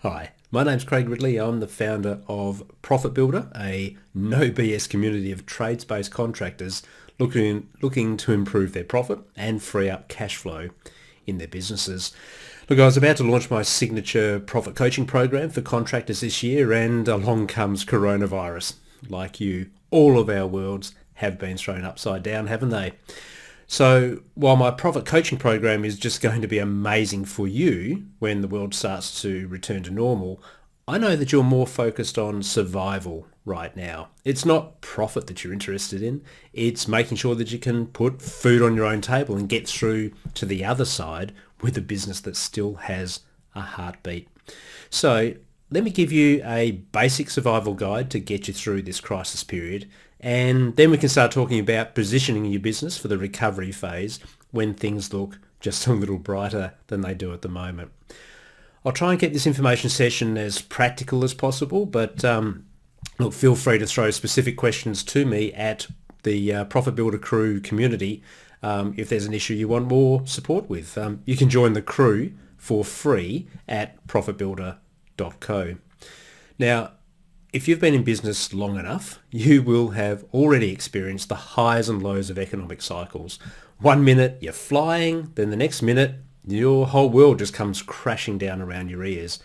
Hi, my name's Craig Ridley. I'm the founder of Profit Builder, a no BS community of trades-based contractors looking to improve their profit and free up cash flow in their businesses. Look, I was about to launch my signature profit coaching program for contractors this year, and along comes coronavirus. Like you, all of our worlds have been thrown upside down, haven't they? So while my profit coaching program is just going to be amazing for you when the world starts to return to normal, I know that you're more focused on survival right now. It's not profit that you're interested in. It's making sure that you can put food on your own table and get through to the other side with a business that still has a heartbeat. So let me give you a basic survival guide to get you through this crisis period, and then we can start talking about positioning your business for the recovery phase when things look just a little brighter than they do at the moment. I'll try and keep this information session as practical as possible, but look, feel free to throw specific questions to me at the Profit Builder Crew community if there's an issue you want more support with. You can join the crew for free at profitbuilder.co. Now, if you've been in business long enough, you will have already experienced the highs and lows of economic cycles. One minute you're flying, then the next minute your whole world just comes crashing down around your ears.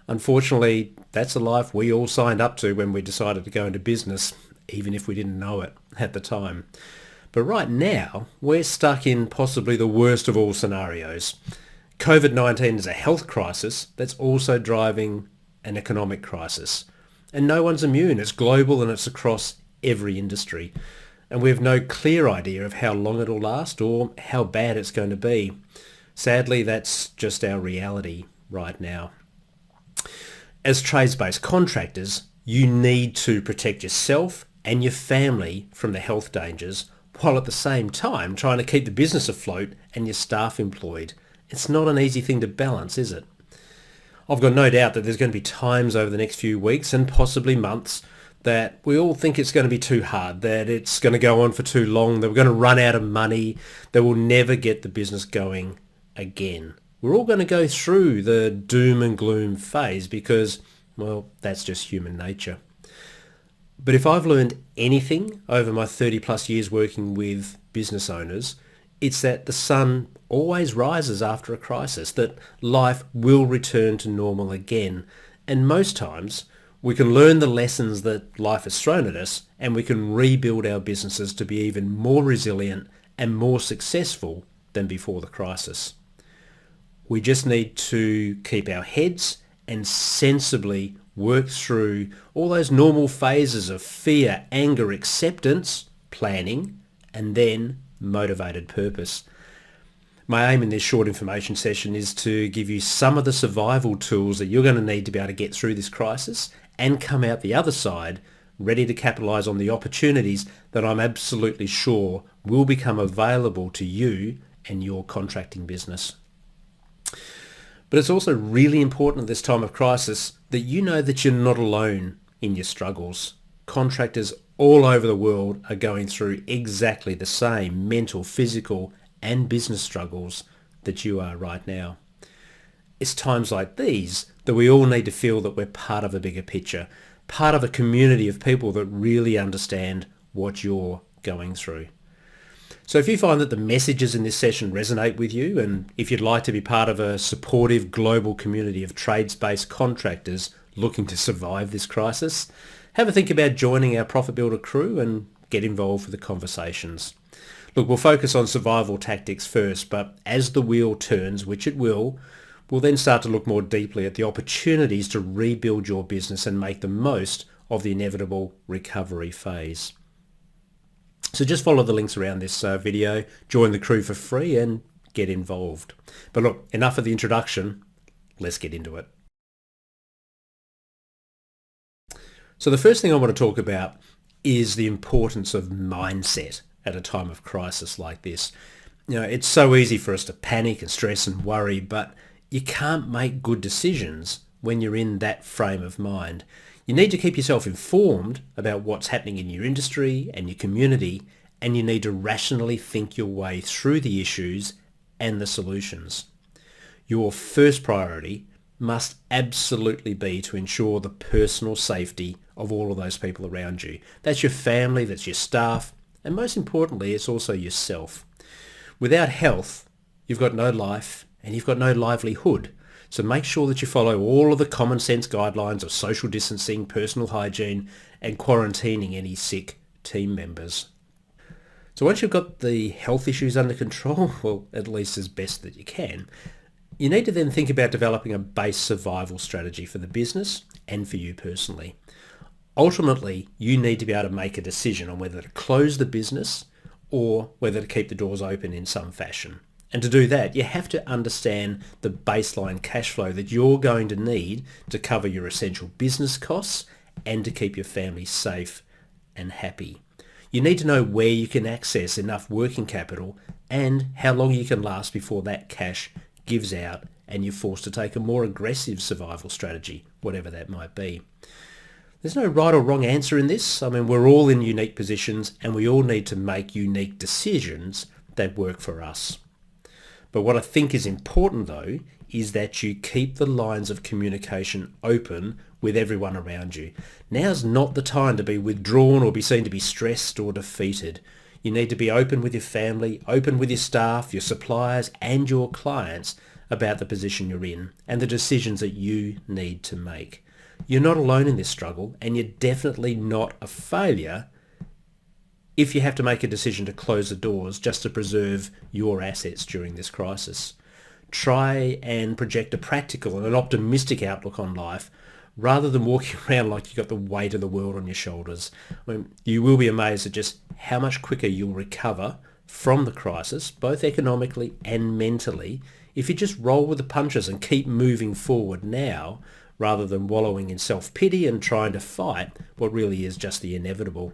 Unfortunately, that's the life we all signed up to when we decided to go into business, even if we didn't know it at the time. But right now, we're stuck in possibly the worst of all scenarios. COVID-19 is a health crisis that's also driving an economic crisis. And no one's immune. It's global and it's across every industry. And we have no clear idea of how long it'll last or how bad it's going to be. Sadly, that's just our reality right now. As trades-based contractors, you need to protect yourself and your family from the health dangers, while at the same time trying to keep the business afloat and your staff employed. It's not an easy thing to balance, is it? I've got no doubt that there's going to be times over the next few weeks and possibly months that we all think it's going to be too hard, that it's going to go on for too long, that we're going to run out of money, that we'll never get the business going again. We're all going to go through the doom and gloom phase because, well, that's just human nature. But if I've learned anything over my 30 plus years working with business owners, it's that the sun always rises after a crisis, that life will return to normal again. And most times we can learn the lessons that life has thrown at us and we can rebuild our businesses to be even more resilient and more successful than before the crisis. We just need to keep our heads and sensibly work through all those normal phases of fear, anger, acceptance, planning, and then motivated purpose. My aim in this short information session is to give you some of the survival tools that you're going to need to be able to get through this crisis and come out the other side ready to capitalize on the opportunities that I'm absolutely sure will become available to you and your contracting business. But it's also really important at this time of crisis that you know that you're not alone in your struggles. Contractors all over the world are going through exactly the same mental, physical, and business struggles that you are right now. It's times like these that we all need to feel that we're part of a bigger picture, part of a community of people that really understand what you're going through. So if you find that the messages in this session resonate with you, and if you'd like to be part of a supportive global community of trades-based contractors looking to survive this crisis, have a think about joining our Profit Builder crew and get involved with the conversations. Look, we'll focus on survival tactics first, but as the wheel turns, which it will, we'll then start to look more deeply at the opportunities to rebuild your business and make the most of the inevitable recovery phase. So just follow the links around this video, join the crew for free and get involved. But look, enough of the introduction, let's get into it. So the first thing I want to talk about is the importance of mindset at a time of crisis like this. You know, it's so easy for us to panic and stress and worry, but you can't make good decisions when you're in that frame of mind. You need to keep yourself informed about what's happening in your industry and your community, and you need to rationally think your way through the issues and the solutions. Your first priority must absolutely be to ensure the personal safety of all of those people around you. That's your family, that's your staff, and most importantly, it's also yourself. Without health, you've got no life and you've got no livelihood. So make sure that you follow all of the common sense guidelines of social distancing, personal hygiene, and quarantining any sick team members. So once you've got the health issues under control, well, at least as best that you can, you need to then think about developing a base survival strategy for the business and for you personally. Ultimately, you need to be able to make a decision on whether to close the business or whether to keep the doors open in some fashion. And to do that, you have to understand the baseline cash flow that you're going to need to cover your essential business costs and to keep your family safe and happy. You need to know where you can access enough working capital and how long you can last before that cash gives out and you're forced to take a more aggressive survival strategy, whatever that might be. There's no right or wrong answer in this. I mean, we're all in unique positions and we all need to make unique decisions that work for us. But what I think is important though is that you keep the lines of communication open with everyone around you. Now's not the time to be withdrawn or be seen to be stressed or defeated. You need to be open with your family, open with your staff, your suppliers and your clients about the position you're in and the decisions that you need to make. You're not alone in this struggle and you're definitely not a failure if you have to make a decision to close the doors just to preserve your assets during this crisis. Try and project a practical and an optimistic outlook on life rather than walking around like you've got the weight of the world on your shoulders. I mean, you will be amazed at just how much quicker you'll recover from the crisis, both economically and mentally, if you just roll with the punches and keep moving forward now rather than wallowing in self-pity and trying to fight what really is just the inevitable.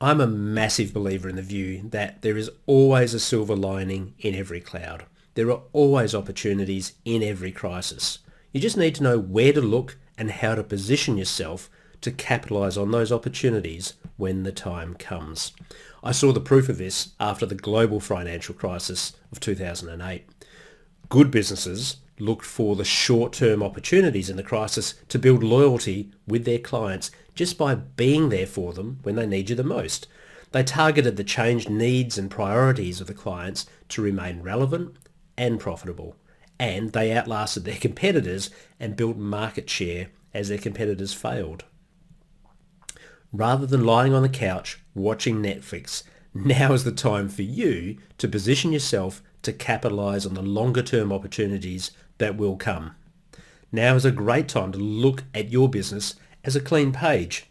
I'm a massive believer in the view that there is always a silver lining in every cloud. There are always opportunities in every crisis. You just need to know where to look and how to position yourself to capitalize on those opportunities when the time comes. I saw the proof of this after the global financial crisis of 2008. Good businesses looked for the short-term opportunities in the crisis to build loyalty with their clients just by being there for them when they need you the most. They targeted the changed needs and priorities of the clients to remain relevant and profitable. And they outlasted their competitors and built market share as their competitors failed. Rather than lying on the couch watching Netflix, now is the time for you to position yourself to capitalize on the longer term opportunities that will come. Now is a great time to look at your business as a clean page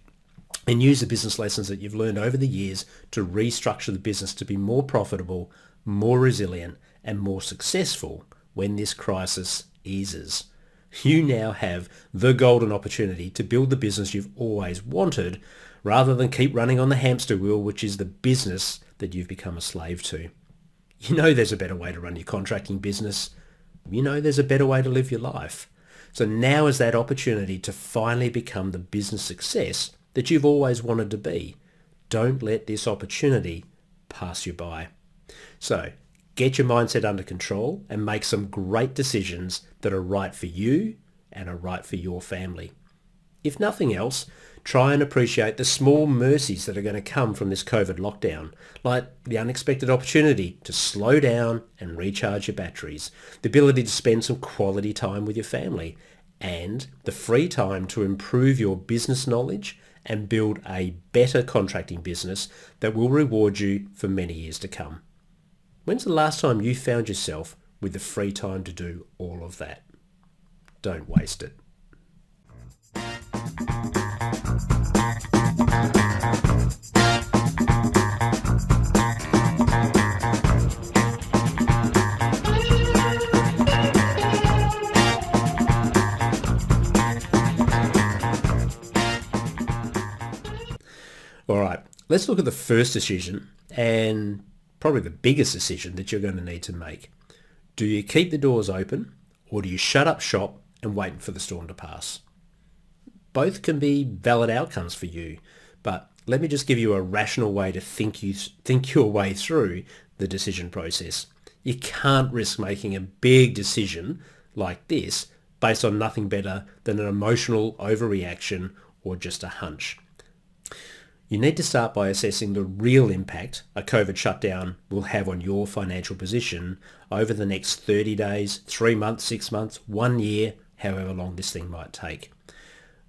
and use the business lessons that you've learned over the years to restructure the business to be more profitable, more resilient, and more successful when this crisis eases. You now have the golden opportunity to build the business you've always wanted rather than keep running on the hamster wheel, which is the business that you've become a slave to. You know there's a better way to run your contracting business. You know there's a better way to live your life. So now is that opportunity to finally become the business success that you've always wanted to be. Don't let this opportunity pass you by. So get your mindset under control and make some great decisions that are right for you and are right for your family. If nothing else, try and appreciate the small mercies that are going to come from this COVID lockdown, like the unexpected opportunity to slow down and recharge your batteries, the ability to spend some quality time with your family, and the free time to improve your business knowledge and build a better contracting business that will reward you for many years to come. When's the last time you found yourself with the free time to do all of that? Don't waste it. All right, let's look at the first decision and probably the biggest decision that you're going to need to make. Do you keep the doors open or do you shut up shop and wait for the storm to pass? Both can be valid outcomes for you, but let me just give you a rational way to think your way through the decision process. You can't risk making a big decision like this based on nothing better than an emotional overreaction or just a hunch. You need to start by assessing the real impact a COVID shutdown will have on your financial position over the next 30 days, 3 months, 6 months, 1 year, however long this thing might take.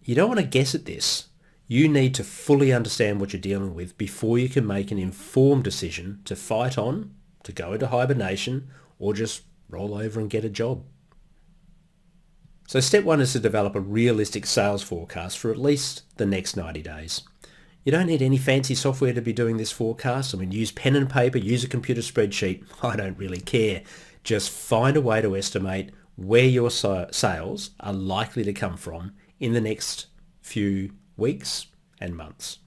You don't want to guess at this. You need to fully understand what you're dealing with before you can make an informed decision to fight on, to go into hibernation, or just roll over and get a job. So step 1 is to develop a realistic sales forecast for at least the next 90 days. You don't need any fancy software to be doing this forecast. I mean, use pen and paper, use a computer spreadsheet. I don't really care. Just find a way to estimate where your sales are likely to come from in the next few weeks and months.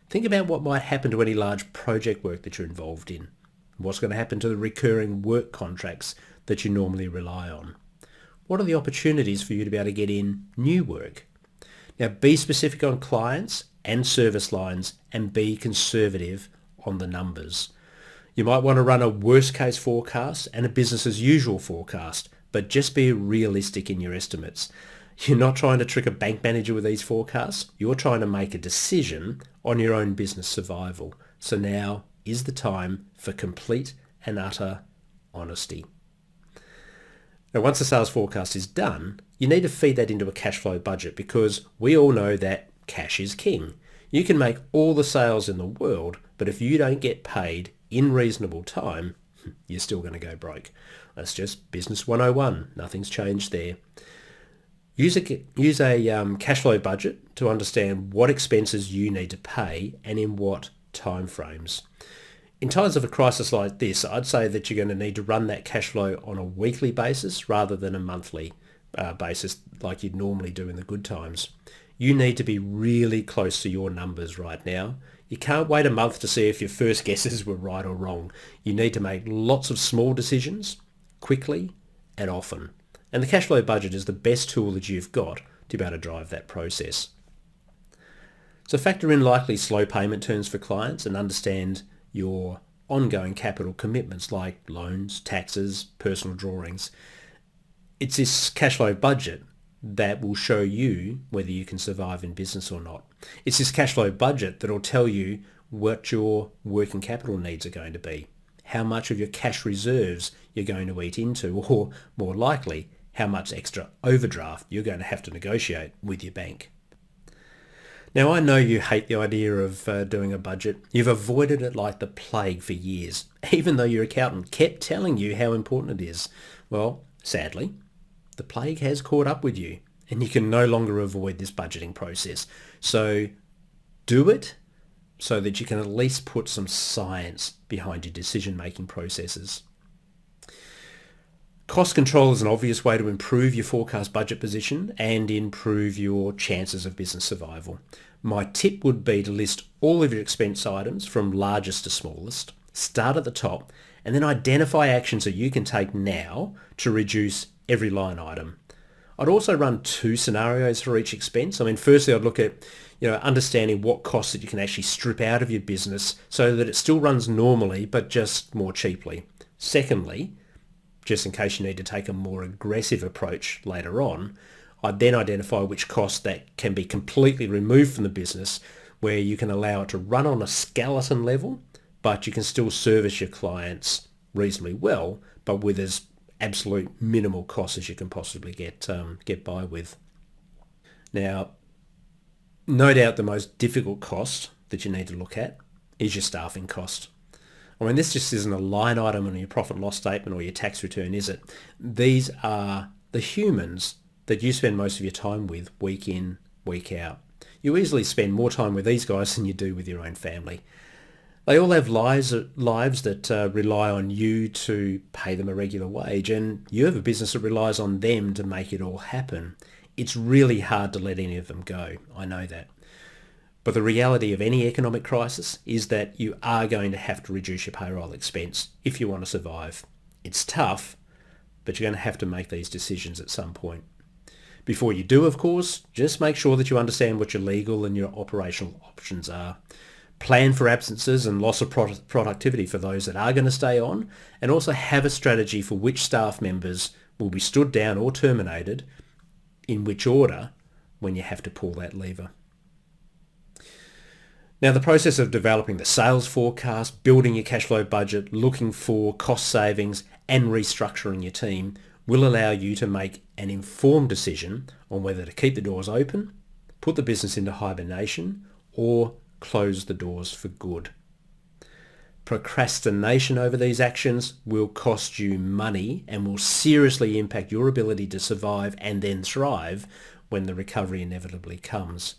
Think about what might happen to any large project work that you're involved in. What's going to happen to the recurring work contracts that you normally rely on? What are the opportunities for you to be able to get in new work? Now, be specific on clients and service lines and be conservative on the numbers. You might want to run a worst case forecast and a business as usual forecast, but just be realistic in your estimates. You're not trying to trick a bank manager with these forecasts. You're trying to make a decision on your own business survival. So now is the time for complete and utter honesty. Now, once the sales forecast is done, you need to feed that into a cash flow budget because we all know that cash is king. You can make all the sales in the world, but if you don't get paid in reasonable time, you're still going to go broke. That's just business 101. Nothing's changed there. Use a cash flow budget to understand what expenses you need to pay and in what time frames. In times of a crisis like this, I'd say that you're going to need to run that cash flow on a weekly basis rather than a monthly basis like you'd normally do in the good times. You need to be really close to your numbers right now. You can't wait a month to see if your first guesses were right or wrong. You need to make lots of small decisions quickly and often. And the cash flow budget is the best tool that you've got to be able to drive that process. So factor in likely slow payment terms for clients and understand your ongoing capital commitments like loans, taxes, personal drawings. It's this cash flow budget that will show you whether you can survive in business or not. It's this cash flow budget that will tell you what your working capital needs are going to be, how much of your cash reserves you're going to eat into, or more likely, how much extra overdraft you're going to have to negotiate with your bank. Now, I know you hate the idea of doing a budget. You've avoided it like the plague for years, even though your accountant kept telling you how important it is. Well, sadly, the plague has caught up with you and you can no longer avoid this budgeting process. So do it so that you can at least put some science behind your decision-making processes. Cost control is an obvious way to improve your forecast budget position and improve your chances of business survival. My tip would be to list all of your expense items from largest to smallest, start at the top, and then identify actions that you can take now to reduce every line item. I'd also run 2 scenarios for each expense. I mean, firstly, I'd look at understanding what costs that you can actually strip out of your business so that it still runs normally, but just more cheaply. Secondly, just in case you need to take a more aggressive approach later on, I'd then identify which costs that can be completely removed from the business where you can allow it to run on a skeleton level, but you can still service your clients reasonably well, but with as absolute minimal costs as you can possibly get by with. Now, no doubt the most difficult cost that you need to look at is your staffing cost. I mean, this just isn't a line item on your profit and loss statement or your tax return, is it? These are the humans that you spend most of your time with week in, week out. You easily spend more time with these guys than you do with your own family. They all have lives that rely on you to pay them a regular wage, and you have a business that relies on them to make it all happen. It's really hard to let any of them go. I know that. But the reality of any economic crisis is that you are going to have to reduce your payroll expense if you want to survive. It's tough, but you're going to have to make these decisions at some point. Before you do, of course, just make sure that you understand what your legal and your operational options are. Plan for absences and loss of productivity for those that are going to stay on, and also have a strategy for which staff members will be stood down or terminated, in which order, when you have to pull that lever. Now, the process of developing the sales forecast, building your cash flow budget, looking for cost savings and restructuring your team will allow you to make an informed decision on whether to keep the doors open, put the business into hibernation, or close the doors for good. Procrastination over these actions will cost you money and will seriously impact your ability to survive and then thrive when the recovery inevitably comes.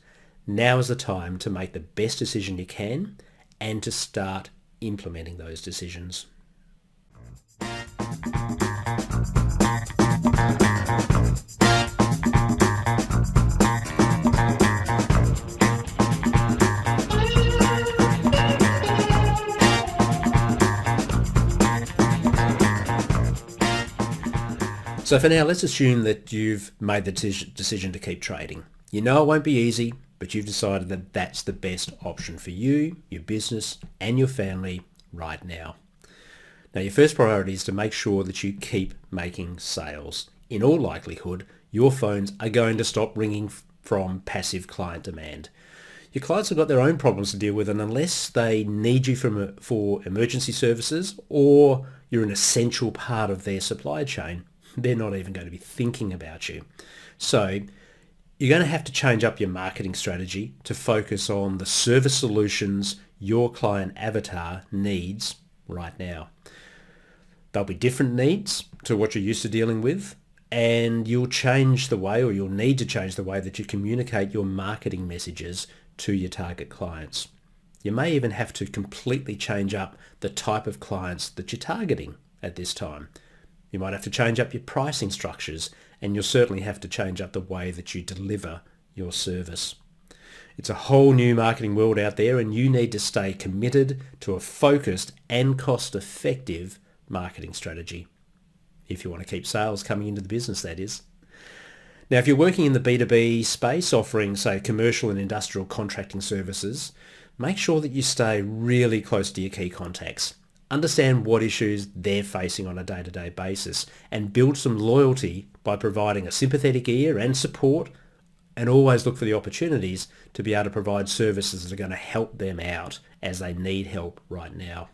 Now is the time to make the best decision you can and to start implementing those decisions. So for now, let's assume that you've made the decision to keep trading. You know it won't be easy, but you've decided that that's the best option for you, your business, and your family right now. Now, your first priority is to make sure that you keep making sales. In all likelihood, your phones are going to stop ringing from passive client demand. Your clients have got their own problems to deal with, and unless they need you for emergency services or you're an essential part of their supply chain, they're not even going to be thinking about you. So you're going to have to change up your marketing strategy to focus on the service solutions your client avatar needs right now. There'll be different needs to what you're used to dealing with, and you'll change the way, or you'll need to change the way that you communicate your marketing messages to your target clients. You may even have to completely change up the type of clients that you're targeting at this time. You might have to change up your pricing structures, and you'll certainly have to change up the way that you deliver your service. It's a whole new marketing world out there, and you need to stay committed to a focused and cost-effective marketing strategy. If you want to keep sales coming into the business, that is. Now, if you're working in the B2B space, offering, say, commercial and industrial contracting services, make sure that you stay really close to your key contacts. Understand what issues they're facing on a day-to-day basis and build some loyalty by providing a sympathetic ear and support, and always look for the opportunities to be able to provide services that are going to help them out as they need help right now.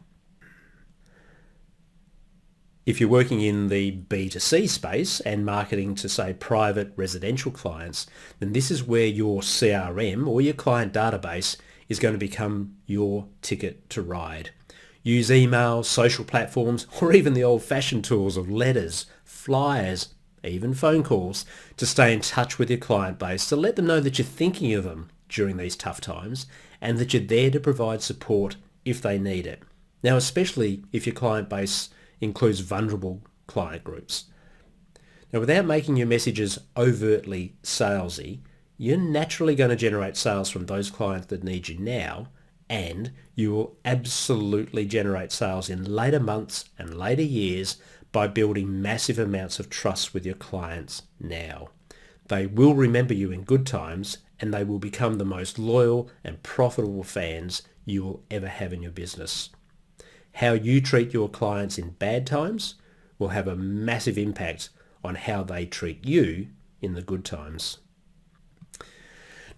If you're working in the B2C space and marketing to, say, private residential clients, then this is where your CRM or your client database is going to become your ticket to ride. Use emails, social platforms, or even the old-fashioned tools of letters, flyers, even phone calls to stay in touch with your client base, to let them know that you're thinking of them during these tough times and that you're there to provide support if they need it. Now, especially if your client base includes vulnerable client groups. Now, without making your messages overtly salesy, you're naturally going to generate sales from those clients that need you now, and you will absolutely generate sales in later months and later years by building massive amounts of trust with your clients now. They will remember you in good times, and they will become the most loyal and profitable fans you will ever have in your business. How you treat your clients in bad times will have a massive impact on how they treat you in the good times.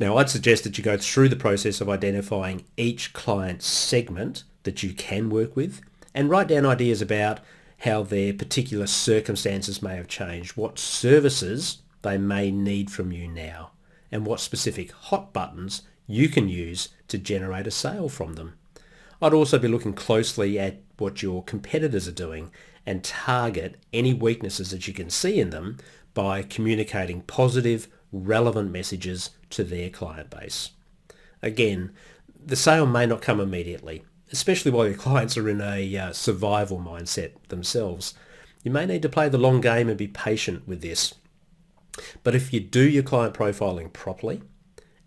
Now, I'd suggest that you go through the process of identifying each client segment that you can work with and write down ideas about how their particular circumstances may have changed, what services they may need from you now, and what specific hot buttons you can use to generate a sale from them. I'd also be looking closely at what your competitors are doing and target any weaknesses that you can see in them by communicating positive, relevant messages to their client base. Again, the sale may not come immediately, especially while your clients are in a survival mindset themselves. You may need to play the long game and be patient with this. But if you do your client profiling properly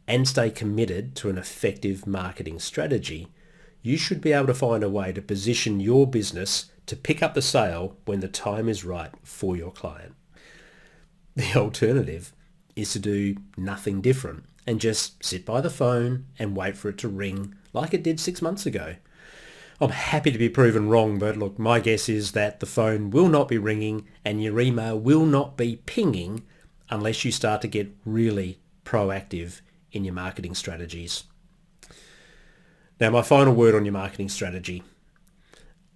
and stay committed to an effective marketing strategy, you should be able to find a way to position your business to pick up the sale when the time is right for your client. The alternative is to do nothing different and just sit by the phone and wait for it to ring like it did 6 months ago. I'm happy to be proven wrong, but look, my guess is that the phone will not be ringing and your email will not be pinging unless you start to get really proactive in your marketing strategies. Now, my final word on your marketing strategy.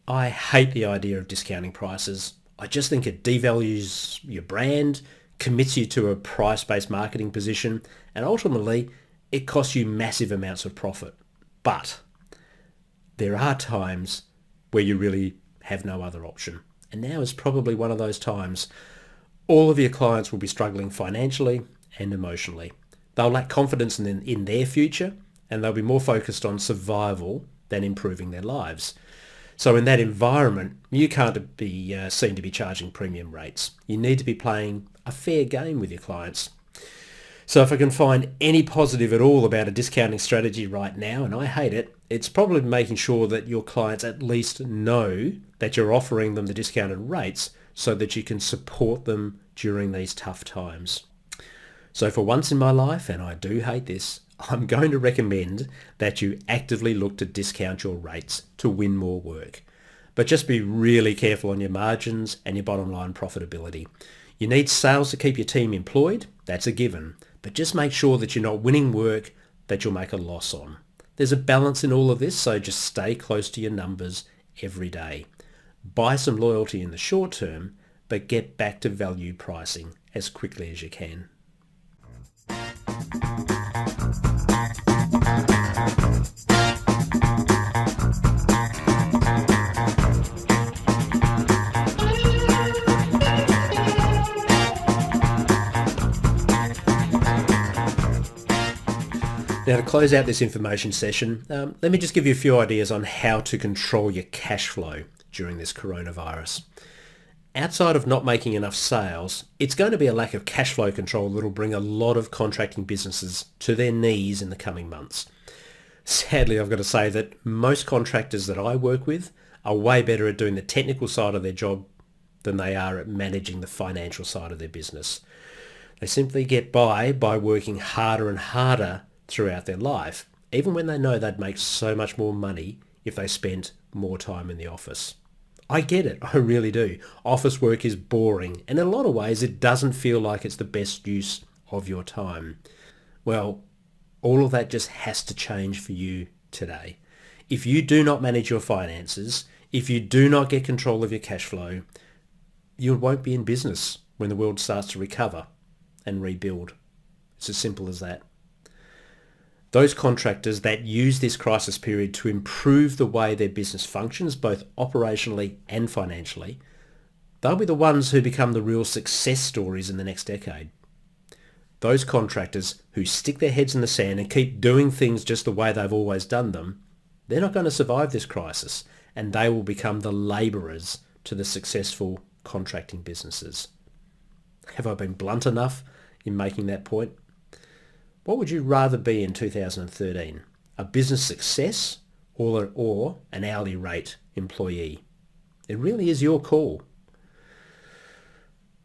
I hate the idea of discounting prices. I just think it devalues your brand, commits you to a price-based marketing position, and ultimately it costs you massive amounts of profit. But there are times where you really have no other option. And now is probably one of those times. All of your clients will be struggling financially and emotionally. They'll lack confidence in their future, and they'll be more focused on survival than improving their lives. So in that environment, you can't be seen to be charging premium rates. You need to be playing a fair game with your clients. So if I can find any positive at all about a discounting strategy right now, and I hate it, it's probably making sure that your clients at least know that you're offering them the discounted rates so that you can support them during these tough times. So for once in my life, and I do hate this, I'm going to recommend that you actively look to discount your rates to win more work. But just be really careful on your margins and your bottom line profitability. You need sales to keep your team employed, that's a given, but just make sure that you're not winning work that you'll make a loss on. There's a balance in all of this, so just stay close to your numbers every day. Buy some loyalty in the short term, but get back to value pricing as quickly as you can. Now, to close out this information session, let me just give you a few ideas on how to control your cash flow during this coronavirus. Outside of not making enough sales, it's going to be a lack of cash flow control that will bring a lot of contracting businesses to their knees in the coming months. Sadly, I've got to say that most contractors that I work with are way better at doing the technical side of their job than they are at managing the financial side of their business. They simply get by working harder and harder throughout their life, even when they know they'd make so much more money if they spent more time in the office. I get it, I really do. Office work is boring, and in a lot of ways it doesn't feel like it's the best use of your time. Well, all of that just has to change for you today. If you do not manage your finances, if you do not get control of your cash flow, you won't be in business when the world starts to recover and rebuild. It's as simple as that. Those contractors that use this crisis period to improve the way their business functions, both operationally and financially, they'll be the ones who become the real success stories in the next decade. Those contractors who stick their heads in the sand and keep doing things just the way they've always done them, they're not going to survive this crisis, and they will become the labourers to the successful contracting businesses. Have I been blunt enough in making that point? What would you rather be in 2013? A business success or an hourly rate employee? It really is your call.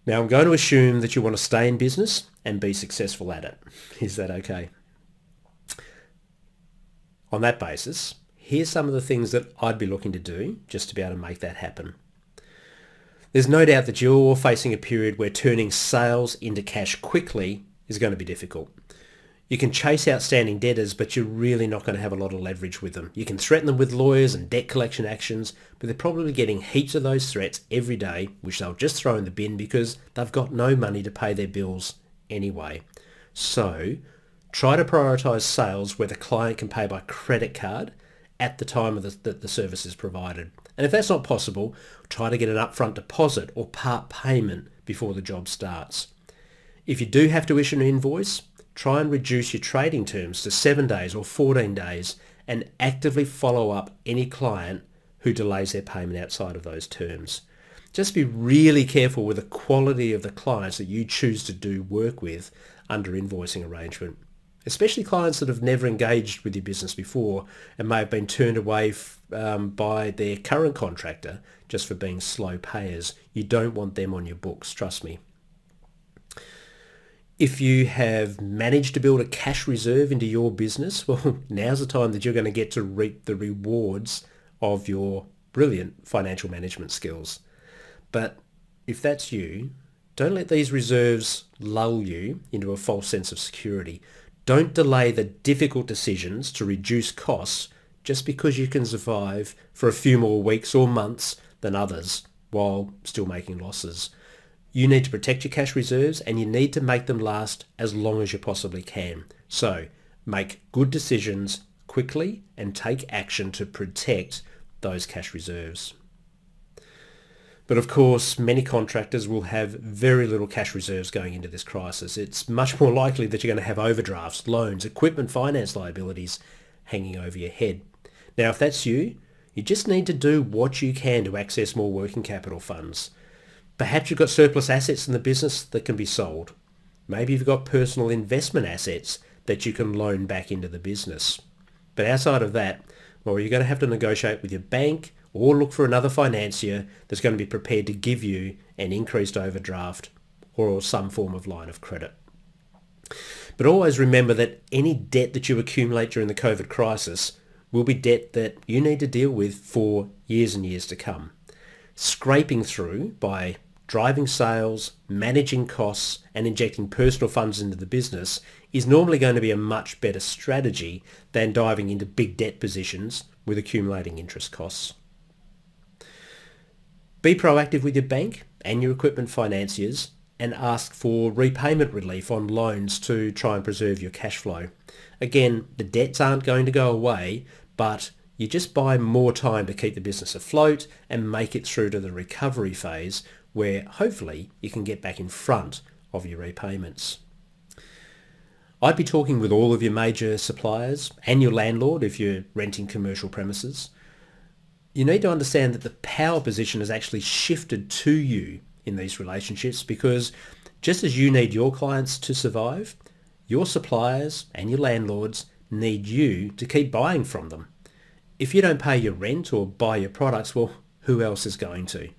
Now, I'm going to assume that you want to stay in business and be successful at it. Is that okay? On that basis, here's some of the things that I'd be looking to do just to be able to make that happen. There's no doubt that you're facing a period where turning sales into cash quickly is going to be difficult. You can chase outstanding debtors, but you're really not going to have a lot of leverage with them. You can threaten them with lawyers and debt collection actions, but they're probably getting heaps of those threats every day, which they'll just throw in the bin because they've got no money to pay their bills anyway. So try to prioritise sales where the client can pay by credit card at the time that the service is provided. And if that's not possible, try to get an upfront deposit or part payment before the job starts. If you do have to issue an invoice, try and reduce your trading terms to 7 days or 14 days and actively follow up any client who delays their payment outside of those terms. Just be really careful with the quality of the clients that you choose to do work with under invoicing arrangement, especially clients that have never engaged with your business before and may have been turned away by their current contractor just for being slow payers. You don't want them on your books, trust me. If you have managed to build a cash reserve into your business, well, now's the time that you're going to get to reap the rewards of your brilliant financial management skills. But if that's you, don't let these reserves lull you into a false sense of security. Don't delay the difficult decisions to reduce costs just because you can survive for a few more weeks or months than others while still making losses. You need to protect your cash reserves and you need to make them last as long as you possibly can. So make good decisions quickly and take action to protect those cash reserves. But of course, many contractors will have very little cash reserves going into this crisis. It's much more likely that you're going to have overdrafts, loans, equipment finance liabilities hanging over your head. Now, if that's you, you just need to do what you can to access more working capital funds. Perhaps you've got surplus assets in the business that can be sold. Maybe you've got personal investment assets that you can loan back into the business. But outside of that, well, you're going to have to negotiate with your bank or look for another financier that's going to be prepared to give you an increased overdraft or some form of line of credit. But always remember that any debt that you accumulate during the COVID crisis will be debt that you need to deal with for years and years to come. Scraping through by driving sales, managing costs, and injecting personal funds into the business is normally going to be a much better strategy than diving into big debt positions with accumulating interest costs. Be proactive with your bank and your equipment financiers and ask for repayment relief on loans to try and preserve your cash flow. Again, the debts aren't going to go away, but you just buy more time to keep the business afloat and make it through to the recovery phase where hopefully you can get back in front of your repayments. I'd be talking with all of your major suppliers and your landlord if you're renting commercial premises. You need to understand that the power position has actually shifted to you in these relationships because just as you need your clients to survive, your suppliers and your landlords need you to keep buying from them. If you don't pay your rent or buy your products, well, who else is going to?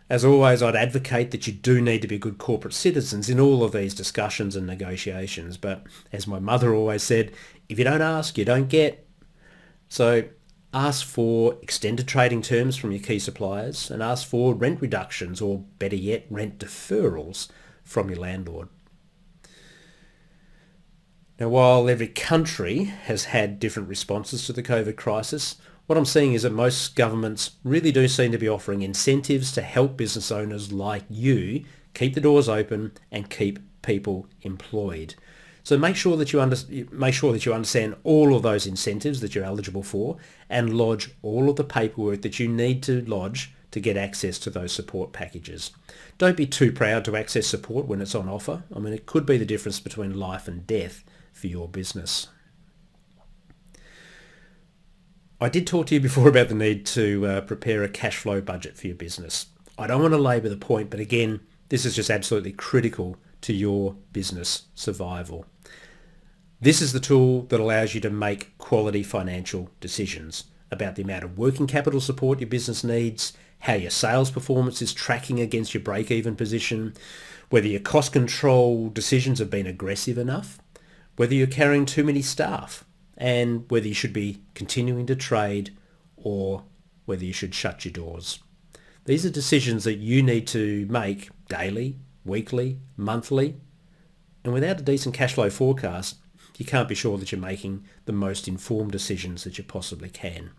As always, I'd advocate that you do need to be good corporate citizens in all of these discussions and negotiations. But as my mother always said, if you don't ask, you don't get. So ask for extended trading terms from your key suppliers and ask for rent reductions or better yet, rent deferrals from your landlord. Now, while every country has had different responses to the COVID crisis, what I'm seeing is that most governments really do seem to be offering incentives to help business owners like you keep the doors open and keep people employed. So make sure that you understand all of those incentives that you're eligible for and lodge all of the paperwork that you need to lodge to get access to those support packages. Don't be too proud to access support when it's on offer. I mean, it could be the difference between life and death for your business. I did talk to you before about the need to prepare a cash flow budget for your business. I don't want to labour the point, but again, this is just absolutely critical to your business survival. This is the tool that allows you to make quality financial decisions about the amount of working capital support your business needs, how your sales performance is tracking against your break-even position, whether your cost control decisions have been aggressive enough, whether you're carrying too many staff, and whether you should be continuing to trade or whether you should shut your doors. These are decisions that you need to make daily, weekly, monthly, and without a decent cash flow forecast, you can't be sure that you're making the most informed decisions that you possibly can.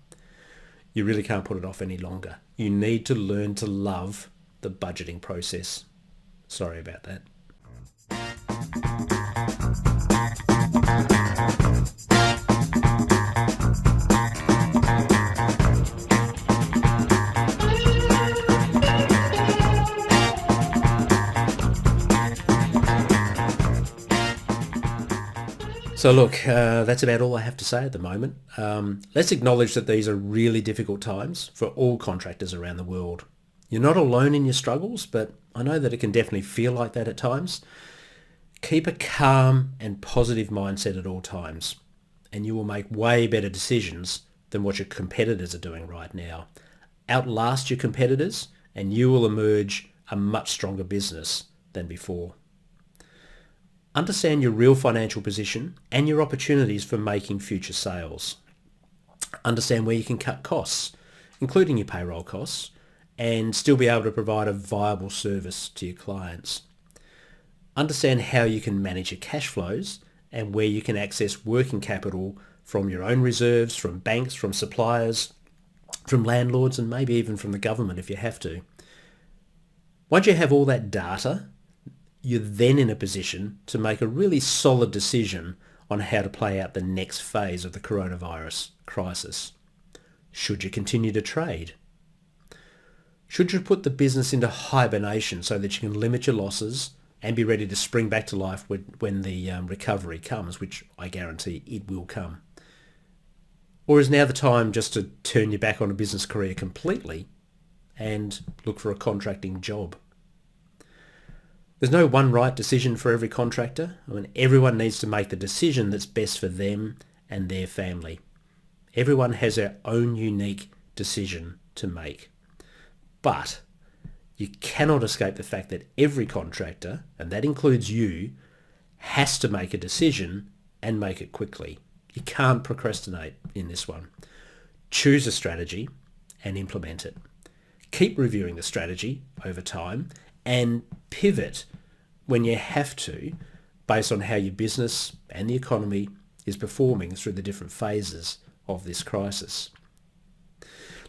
You really can't put it off any longer. You need to learn to love the budgeting process. Sorry about that. So look, that's about all I have to say at the moment. Let's acknowledge that these are really difficult times for all contractors around the world. You're not alone in your struggles, but I know that it can definitely feel like that at times. Keep a calm and positive mindset at all times, and you will make way better decisions than what your competitors are doing right now. Outlast your competitors, and you will emerge a much stronger business than before. Understand your real financial position and your opportunities for making future sales. Understand where you can cut costs, including your payroll costs, and still be able to provide a viable service to your clients. Understand how you can manage your cash flows and where you can access working capital from your own reserves, from banks, from suppliers, from landlords, and maybe even from the government if you have to. Once you have all that data, you're then in a position to make a really solid decision on how to play out the next phase of the coronavirus crisis. Should you continue to trade? Should you put the business into hibernation so that you can limit your losses and be ready to spring back to life when the recovery comes, which I guarantee it will come? Or is now the time just to turn your back on a business career completely and look for a contracting job? There's no one right decision for every contractor. I mean, everyone needs to make the decision that's best for them and their family. Everyone has their own unique decision to make. But you cannot escape the fact that every contractor, and that includes you, has to make a decision and make it quickly. You can't procrastinate in this one. Choose a strategy and implement it. Keep reviewing the strategy over time and pivot when you have to based on how your business and the economy is performing through the different phases of this crisis.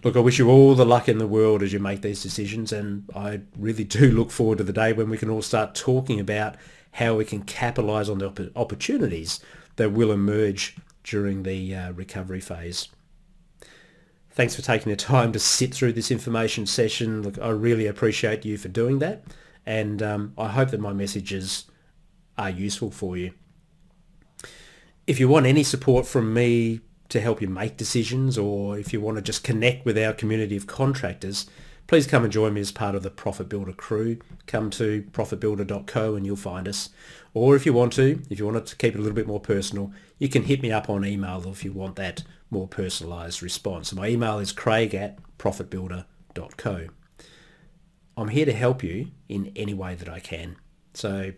Look, I wish you all the luck in the world as you make these decisions, and I really do look forward to the day when we can all start talking about how we can capitalise on the opportunities that will emerge during the recovery phase. Thanks for taking the time to sit through this information session. Look, I really appreciate you for doing that, and I hope that my messages are useful for you. If you want any support from me to help you make decisions, or if you want to just connect with our community of contractors, please come and join me as part of the Profit Builder crew. Come to profitbuilder.co and you'll find us. Or if you want it to keep it a little bit more personal, you can hit me up on email if you want that more personalised response. My email is craig@profitbuilder.co. I'm here to help you in any way that I can. So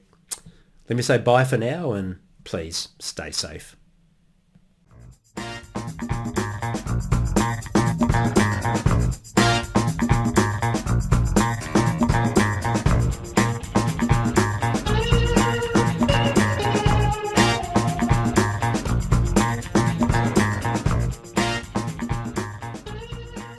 let me say bye for now, and please stay safe.